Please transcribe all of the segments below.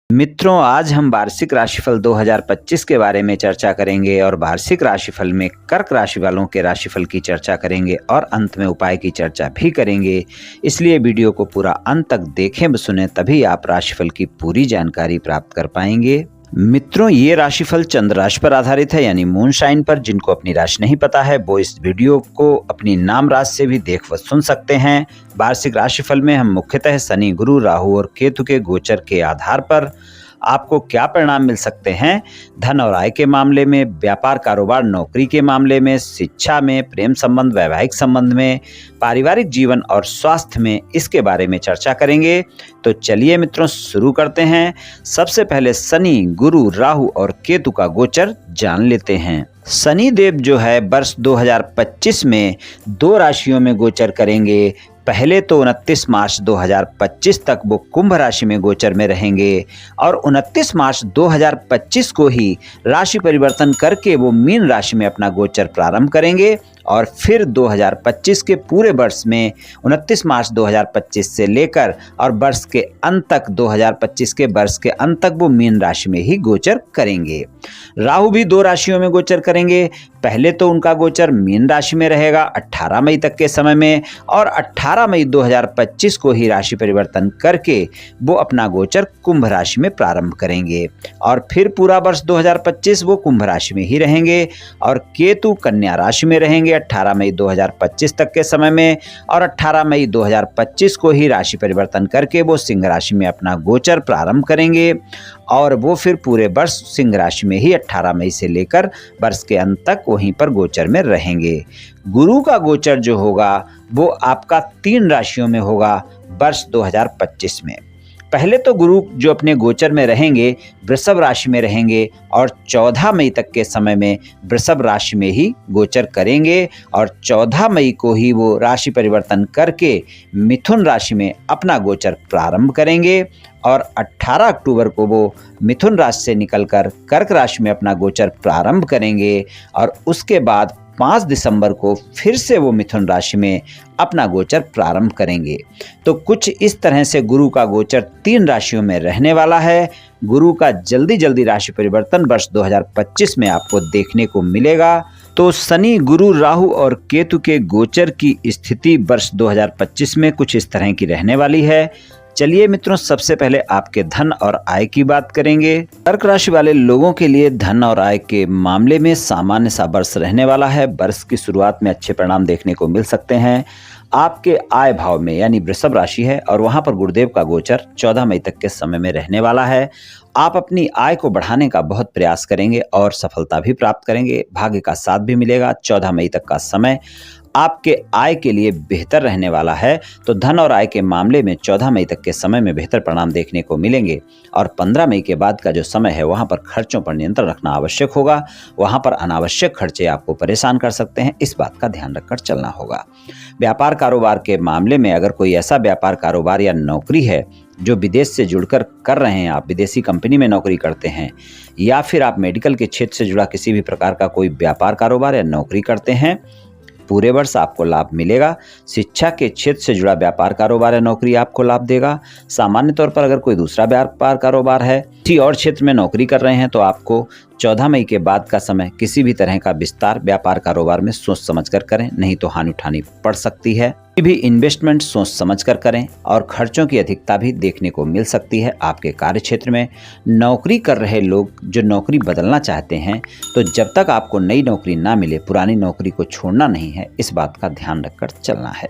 मित्रों, आज हम वार्षिक राशिफल 2025 के बारे में चर्चा करेंगे और वार्षिक राशिफल में कर्क राशि वालों के राशिफल की चर्चा करेंगे और अंत में उपाय की चर्चा भी करेंगे। इसलिए वीडियो को पूरा अंत तक देखें व सुने, तभी आप राशिफल की पूरी जानकारी प्राप्त कर पाएंगे। मित्रों, ये राशिफल चंद्र राशि पर आधारित है, यानी मून साइन पर। जिनको अपनी राशि नहीं पता है वो इस वीडियो को अपनी नाम राशि से भी देख व सुन सकते हैं। वार्षिक राशिफल में हम मुख्यतः शनि, गुरु, राहु और केतु के गोचर के आधार पर आपको क्या परिणाम मिल सकते हैं, धन और आय के मामले में, व्यापार कारोबार नौकरी के मामले में, शिक्षा में, प्रेम संबंध वैवाहिक संबंध में, पारिवारिक जीवन और स्वास्थ्य में, इसके बारे में चर्चा करेंगे। तो चलिए मित्रों, शुरू करते हैं। सबसे पहले शनि, गुरु, राहु और केतु का गोचर जान लेते हैं। शनि देव जो है वर्ष 2025 में 2 राशियों में गोचर करेंगे। पहले तो 29 मार्च 2025 तक वो कुंभ राशि में गोचर में रहेंगे और 29 मार्च 2025 को ही राशि परिवर्तन करके वो मीन राशि में अपना गोचर प्रारंभ करेंगे और फिर 2025 के पूरे वर्ष में 29 मार्च 2025 से लेकर और वर्ष के अंत तक 2025 के वर्ष के अंत तक वो मीन राशि में ही गोचर करेंगे। राहु भी 2 राशियों में गोचर करेंगे। पहले तो उनका गोचर मीन राशि में रहेगा 18 मई तक के समय में और 18 मई 2025 को ही राशि परिवर्तन करके वो अपना गोचर कुंभ राशि में प्रारंभ करेंगे और फिर पूरा वर्ष 2025 वो कुंभ राशि में ही रहेंगे। और केतु कन्या राशि में रहेंगे 18 मई 2025 तक के समय में और 18 मई 2025 को ही राशि परिवर्तन करके वो सिंह राशि में अपना गोचर प्रारंभ करेंगे और वो फिर पूरे वर्ष सिंह राशि में ही 18 मई से लेकर वर्ष के अंत तक वहीं पर गोचर में रहेंगे। गुरु का गोचर जो होगा वो आपका 3 राशियों में होगा वर्ष 2025 में। पहले तो गुरु जो अपने गोचर में रहेंगे वृषभ राशि में रहेंगे और 14 मई तक के समय में वृषभ राशि में ही गोचर करेंगे और 14 मई को ही वो राशि परिवर्तन करके मिथुन राशि में अपना गोचर प्रारंभ करेंगे और 18 अक्टूबर को वो मिथुन राशि से निकलकर कर्क राशि में अपना गोचर प्रारंभ करेंगे और उसके बाद 5 दिसंबर को फिर से वो मिथुन राशि में अपना गोचर प्रारंभ करेंगे। तो कुछ इस तरह से गुरु का गोचर 3 राशियों में रहने वाला है। गुरु का जल्दी राशि परिवर्तन वर्ष 2025 में आपको देखने को मिलेगा। तो शनि, गुरु, राहु और केतु के गोचर की स्थिति वर्ष 2025 में कुछ इस तरह की रहने वाली है। चलिए मित्रों, सबसे पहले आपके धन और आय की बात करेंगे। कर्क राशि वाले लोगों के लिए धन और आय के मामले में सामान्य सा वर्ष रहने वाला है। वर्ष की शुरुआत में अच्छे परिणाम देखने को मिल सकते हैं। आपके आय भाव में यानी वृषभ राशि है और वहां पर गुरुदेव का गोचर 14 मई तक के समय में रहने वाला है। आप अपनी आय को बढ़ाने का बहुत प्रयास करेंगे और सफलता भी प्राप्त करेंगे। भाग्य का साथ भी मिलेगा। 14 मई तक का समय आपके आय के लिए बेहतर रहने वाला है। तो धन और आय के मामले में 14 मई तक के समय में बेहतर परिणाम देखने को मिलेंगे और 15 मई के बाद का जो समय है वहां पर खर्चों पर नियंत्रण रखना आवश्यक होगा। वहां पर अनावश्यक खर्चे आपको परेशान कर सकते हैं, इस बात का ध्यान रखकर चलना होगा। व्यापार कारोबार के मामले में अगर कोई ऐसा व्यापार कारोबार या नौकरी है जो विदेश से जुड़कर कर रहे हैं, आप विदेशी कंपनी में नौकरी करते हैं या फिर आप मेडिकल के क्षेत्र से जुड़ा किसी भी प्रकार का कोई व्यापार कारोबार या नौकरी करते हैं, पूरे वर्ष आपको लाभ मिलेगा। शिक्षा के क्षेत्र से जुड़ा व्यापार कारोबार या नौकरी आपको लाभ देगा। सामान्य तौर पर अगर कोई दूसरा व्यापार कारोबार है, किसी और क्षेत्र में नौकरी कर रहे हैं, तो आपको 14 मई के बाद का समय किसी भी तरह का विस्तार व्यापार कारोबार में सोच समझकर करें, नहीं तो हानि उठानी पड़ सकती है। भी इन्वेस्टमेंट सोच समझकर करें और खर्चों की अधिकता भी देखने को मिल सकती है। आपके कार्य क्षेत्र में नौकरी कर रहे लोग जो नौकरी बदलना चाहते हैं, तो जब तक आपको नई नौकरी ना मिले पुरानी नौकरी को छोड़ना नहीं है, इस बात का ध्यान रखकर चलना है।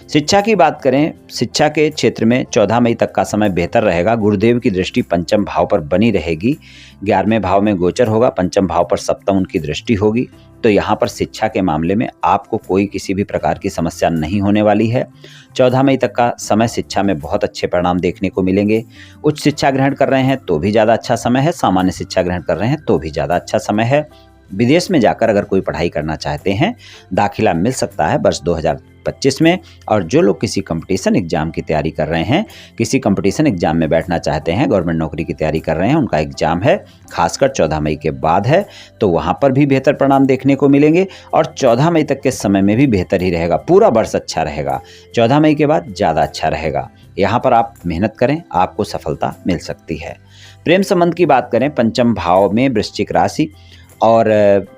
शिक्षा की बात करें, शिक्षा के क्षेत्र में 14 मई तक का समय बेहतर रहेगा। गुरुदेव की दृष्टि पंचम भाव पर बनी रहेगी। 11वें भाव में गोचर होगा, पंचम भाव पर सप्तम उनकी दृष्टि होगी। तो यहाँ पर शिक्षा के मामले में आपको कोई किसी भी प्रकार की समस्या नहीं होने वाली है। 14 मई तक का समय शिक्षा में बहुत अच्छे परिणाम देखने को मिलेंगे। उच्च शिक्षा ग्रहण कर रहे हैं तो भी ज़्यादा अच्छा समय है, सामान्य शिक्षा ग्रहण कर रहे हैं तो भी ज़्यादा अच्छा समय है। विदेश में जाकर अगर कोई पढ़ाई करना चाहते हैं, दाखिला मिल सकता है वर्ष 2025 में। और जो लोग किसी कंपटीशन एग्जाम की तैयारी कर रहे हैं, किसी कंपटीशन एग्जाम में बैठना चाहते हैं, गवर्नमेंट नौकरी की तैयारी कर रहे हैं, उनका एग्जाम है खासकर 14 मई के बाद है, तो वहां पर भी बेहतर परिणाम देखने को मिलेंगे। और 14 मई तक के समय में भी बेहतर ही रहेगा, पूरा वर्ष अच्छा रहेगा, 14 मई के बाद ज़्यादा अच्छा रहेगा। यहाँ पर आप मेहनत करें, आपको सफलता मिल सकती है। प्रेम संबंध की बात करें, पंचम भाव में वृश्चिक राशि और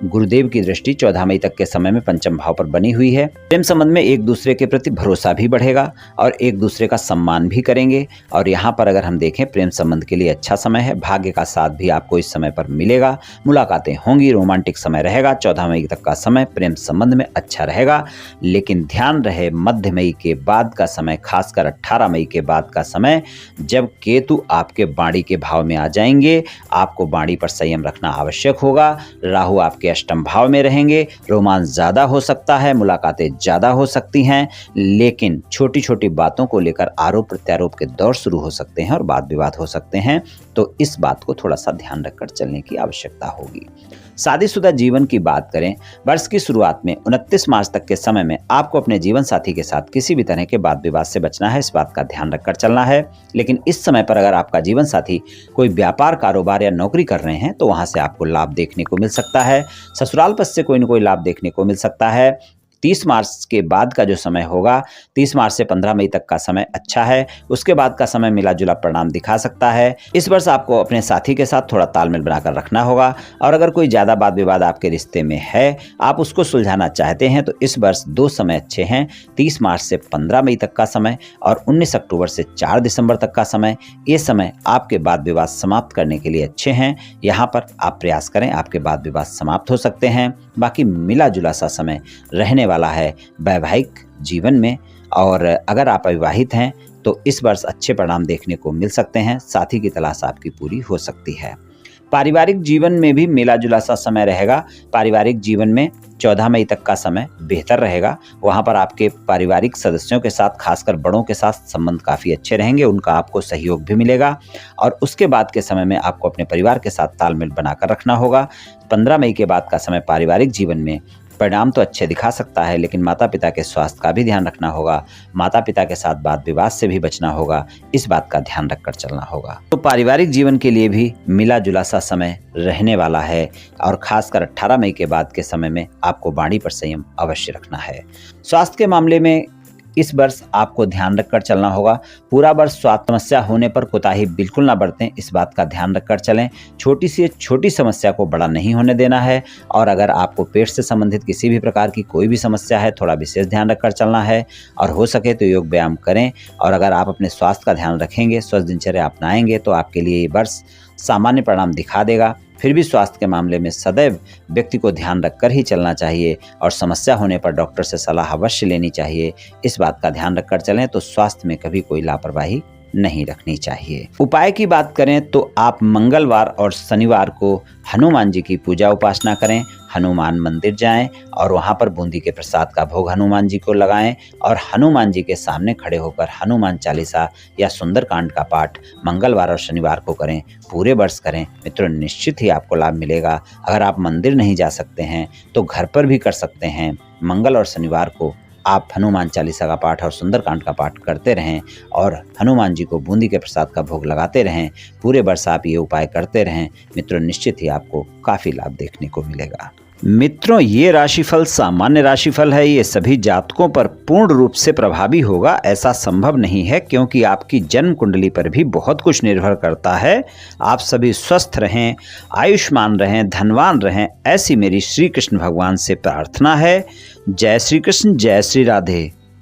गुरुदेव की दृष्टि 14 मई तक के समय में पंचम भाव पर बनी हुई है। प्रेम संबंध में एक दूसरे के प्रति भरोसा भी बढ़ेगा और एक दूसरे का सम्मान भी करेंगे। और यहाँ पर अगर हम देखें, प्रेम संबंध के लिए अच्छा समय है, भाग्य का साथ भी आपको इस समय पर मिलेगा, मुलाकातें होंगी, रोमांटिक समय रहेगा। 14 मई तक का समय प्रेम संबंध में अच्छा रहेगा, लेकिन ध्यान रहे मध्य मई के बाद का समय, खासकर 18 मई के बाद का समय, जब केतु आपके बाड़ी के भाव में आ जाएंगे, आपको बाड़ी पर संयम रखना आवश्यक होगा। राहु आपके अष्टम भाव में रहेंगे, रोमांस ज्यादा हो सकता है, मुलाकातें ज्यादा हो सकती हैं, लेकिन छोटी छोटी बातों को लेकर आरोप प्रत्यारोप के दौर शुरू हो सकते हैं और वाद विवाद हो सकते हैं। तो इस बात को थोड़ा सा ध्यान रखकर चलने की आवश्यकता होगी। शादीशुदा जीवन की बात करें, वर्ष की शुरुआत में 29 मार्च तक के समय में आपको अपने जीवन साथी के साथ किसी भी तरह के वाद विवाद से बचना है, इस बात का ध्यान रखकर चलना है। लेकिन इस समय पर अगर आपका जीवन साथी कोई व्यापार, कारोबार या नौकरी कर रहे हैं तो वहां से आपको लाभ देखने को मिल सकता है। ससुराल पक्ष से कोई न कोई लाभ देखने को मिल सकता है। 30 मार्च के बाद का जो समय होगा, 30 मार्च से 15 मई तक का समय अच्छा है। उसके बाद का समय मिला जुला परिणाम दिखा सकता है। इस वर्ष आपको अपने साथी के साथ थोड़ा तालमेल बनाकर रखना होगा और अगर कोई ज़्यादा वाद विवाद आपके रिश्ते में है, आप उसको सुलझाना चाहते हैं, तो इस वर्ष 2 समय अच्छे हैं, 30 मार्च से 15 मई तक का समय और 19 अक्टूबर से 4 दिसंबर तक का समय। ये समय आपके वाद विवाद समाप्त करने के लिए अच्छे हैं। यहाँ पर आप प्रयास करें, आपके वाद विवाद समाप्त हो सकते हैं। बाकी मिला जुला सा समय रहने वाला है वैवाहिक जीवन में। और अगर आप अविवाहित हैं तो इस वर्ष अच्छे परिणाम देखने को मिल सकते हैं, साथी की तलाश आपकी पूरी हो सकती है। पारिवारिक जीवन में भी मिला जुला सा समय रहेगा। पारिवारिक जीवन में 14 मई तक का समय बेहतर रहेगा। वहाँ पर आपके पारिवारिक सदस्यों के साथ, खासकर बड़ों के साथ संबंध काफ़ी अच्छे रहेंगे, उनका आपको सहयोग भी मिलेगा। और उसके बाद के समय में आपको अपने परिवार के साथ तालमेल बनाकर रखना होगा। 15 मई के बाद का समय पारिवारिक जीवन में परिणाम तो अच्छे दिखा सकता है, लेकिन माता पिता के स्वास्थ्य का भी ध्यान रखना होगा। माता पिता के साथ वाद विवाद से भी बचना होगा, इस बात का ध्यान रखकर चलना होगा। तो पारिवारिक जीवन के लिए भी मिला जुला सा समय रहने वाला है और खासकर 18 मई के बाद के समय में आपको वाणी पर संयम अवश्य रखना है। स्वास्थ्य के मामले में इस वर्ष आपको ध्यान रखकर चलना होगा। पूरा वर्ष स्वास्थ्य समस्या होने पर कोताही बिल्कुल ना बरतें, इस बात का ध्यान रखकर चलें। छोटी से छोटी समस्या को बड़ा नहीं होने देना है। और अगर आपको पेट से संबंधित किसी भी प्रकार की कोई भी समस्या है, थोड़ा विशेष ध्यान रखकर चलना है और हो सके तो योग व्यायाम करें। और अगर आप अपने स्वास्थ्य का ध्यान रखेंगे, स्वस्थ दिनचर्या अपनाएंगे, तो आपके लिए ये वर्ष सामान्य परिणाम दिखा देगा। फिर भी स्वास्थ्य के मामले में सदैव व्यक्ति को ध्यान रखकर ही चलना चाहिए और समस्या होने पर डॉक्टर से सलाह अवश्य लेनी चाहिए। इस बात का ध्यान रखकर चलें तो स्वास्थ्य में कभी कोई लापरवाही नहीं रखनी चाहिए। उपाय की बात करें तो आप मंगलवार और शनिवार को हनुमान जी की पूजा उपासना करें, हनुमान मंदिर जाएं और वहां पर बूंदी के प्रसाद का भोग हनुमान जी को लगाएं और हनुमान जी के सामने खड़े होकर हनुमान चालीसा या सुंदरकांड का पाठ मंगलवार और शनिवार को करें। पूरे वर्ष करें मित्रों, निश्चित ही आपको लाभ मिलेगा। अगर आप मंदिर नहीं जा सकते हैं तो घर पर भी कर सकते हैं। मंगल और शनिवार को आप हनुमान चालीसा का पाठ और सुंदरकांड का पाठ करते रहें और हनुमान जी को बूंदी के प्रसाद का भोग लगाते रहें। पूरे वर्ष आप ये उपाय करते रहें मित्रों, निश्चित ही आपको काफ़ी लाभ देखने को मिलेगा। मित्रों, ये राशिफल सामान्य राशिफल है। ये सभी जातकों पर पूर्ण रूप से प्रभावी होगा ऐसा संभव नहीं है, क्योंकि आपकी जन्म कुंडली पर भी बहुत कुछ निर्भर करता है। आप सभी स्वस्थ रहें, आयुष्मान रहें, धनवान रहें, ऐसी मेरी श्री कृष्ण भगवान से प्रार्थना है। जय श्री कृष्ण, जय श्री राधे।